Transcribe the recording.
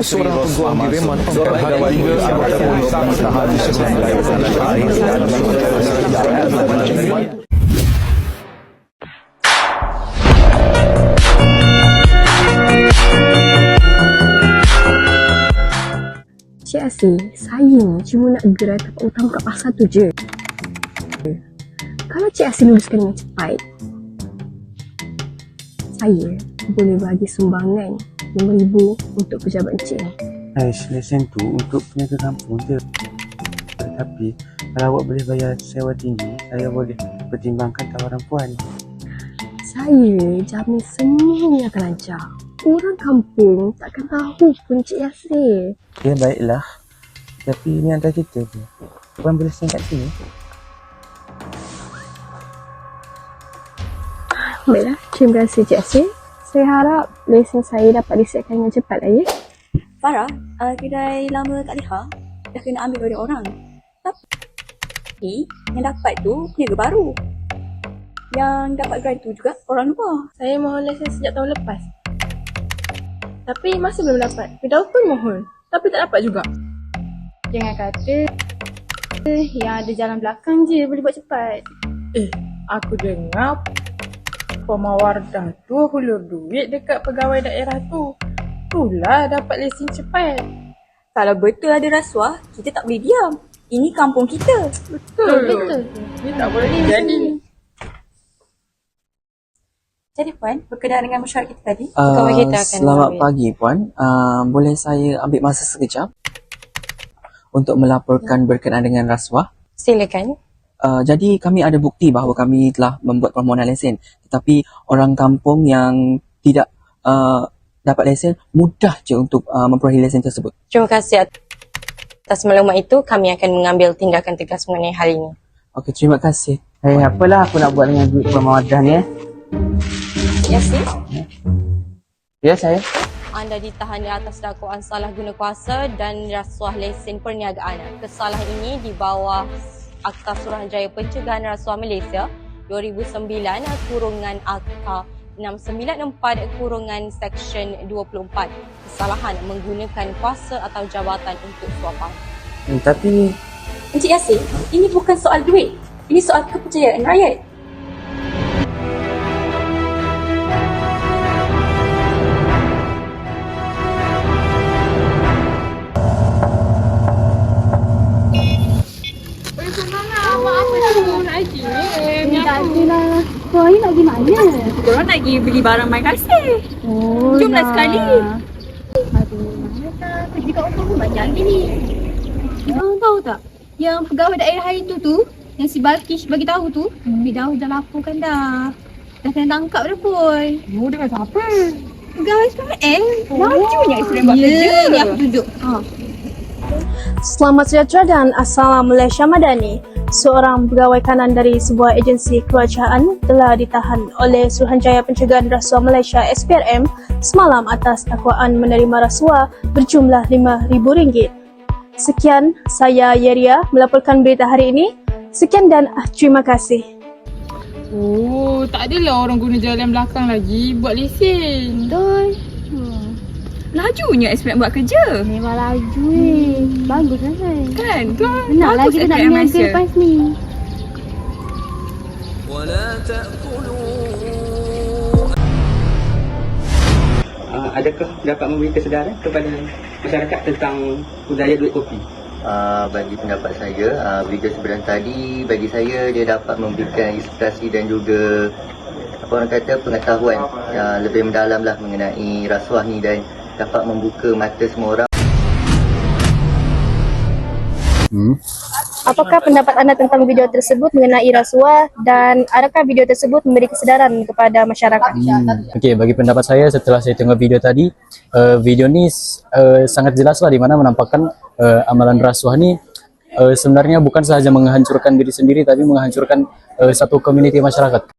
seorang peguam di Reman pemperhatian hingga anggota polis ditahan di sebelah Cik Asih, saya ni cuma nak gerai tapak utang kat pasar tu je. Kalau Cik Asih luluskan dengan cepat, saya boleh bagi sumbangan RM5,000 untuk pejabat Encik ni. Lesen tu untuk peniaga kampung je. Tapi kalau awak boleh bayar sewa tinggi, saya boleh pertimbangkan tawaran puan. Saya jamin semuanya akan lancar. Orang kampung takkan tahu pun Cik Asih. Ya baiklah. Tapi ini antara kita je. Puan boleh sing kat sini? Baiklah, terima kasih Cik Asih. Saya harap lesen saya dapat disiapkan dengan cepat lah ya. Farah, kedai lama Kak Leha dah kena ambil oleh orang. Tapi yang dapat tu peniaga baru. Yang dapat gerai tu juga orang luar. Saya mohon lesen sejak tahun lepas. Tapi masih belum dapat. Firdaus pun mohon. Tapi tak dapat juga. Jangan kata yang ada jalan belakang je boleh buat cepat. Aku dengar Pemawardah tu hulur duit dekat pegawai daerah tu. Itulah dapat lesen cepat. Kalau betul ada rasuah, kita tak boleh diam. Ini kampung kita. Betul. Ni tak boleh jadi. Jadi Puan, berkenaan dengan mesyuarat kita tadi, Selamat pagi Puan. Boleh saya ambil masa sekejap untuk melaporkan berkenaan dengan rasuah? Silakan. Jadi kami ada bukti bahawa kami telah membuat permohonan lesen, tetapi orang kampung yang tidak dapat lesen mudah je untuk memperolehi lesen tersebut. Terima kasih atas maklumat itu. Kami akan mengambil tindakan tegas mengenai hal ini. Okey, terima kasih. Apalah aku nak buat dengan duit Pemawardah ni Cik Asih, Ya saya. anda ditahan di atas dakwaan salah guna kuasa dan rasuah lesen perniagaan. Kesalahan ini di bawah Akta Suruhanjaya Pencegahan Rasuah Malaysia 2009 kurungan Akta 694 Seksyen 24. Kesalahan menggunakan kuasa atau jabatan untuk suapan. Tapi Encik Yasir, ini bukan soal duit. Ini soal kepercayaan rakyat. Taklah. Kau ni nak pergi mana? Korang nak pergi beli barang mai kasih. Jomlah sekali. Aduh, mana tak? Pergi kat rumah pun banyak ni. Korang tahu tak? Yang pegawai daerah hari tu, yang si Balkish bagi tahu tu, Firdaus dah laporkan dah. Dah kena tangkap dah pun. Oh, dengan siapa? Pegawai SPM. Lajunya isteri buat kerja. Ni aku tunjuk. Selamat sejahtera dan Assalam Malaysia Madani. Seorang pegawai kanan dari sebuah agensi kerajaan telah ditahan oleh Suruhanjaya Pencegahan Rasuah Malaysia SPRM semalam atas dakwaan menerima rasuah berjumlah RM5,000. Sekian, saya Yeria melaporkan berita hari ini. Sekian dan terima kasih. Oh, tak adalah orang guna jalan belakang lagi buat lesen. Betul. Lajunya SPM buat kerja. Memang laju Bagus kan saya? Kan? Benar lah kita nak niaga lepas ni. adakah dapat memberi kesedaran kepada masyarakat tentang budaya duit kopi? Bagi pendapat saya, video sebelum tadi bagi saya dia dapat memberikan inspirasi dan juga apa orang kata pengetahuan yang lebih mendalam lah mengenai rasuah ni dan dapat membuka mata semua orang. Apakah pendapat anda tentang video tersebut mengenai rasuah dan adakah video tersebut memberi kesedaran kepada masyarakat? Okey, bagi pendapat saya setelah saya tengok video tadi, video ni sangat jelaslah di mana menampakkan amalan rasuah ni sebenarnya bukan sahaja menghancurkan diri sendiri tapi menghancurkan satu komuniti masyarakat.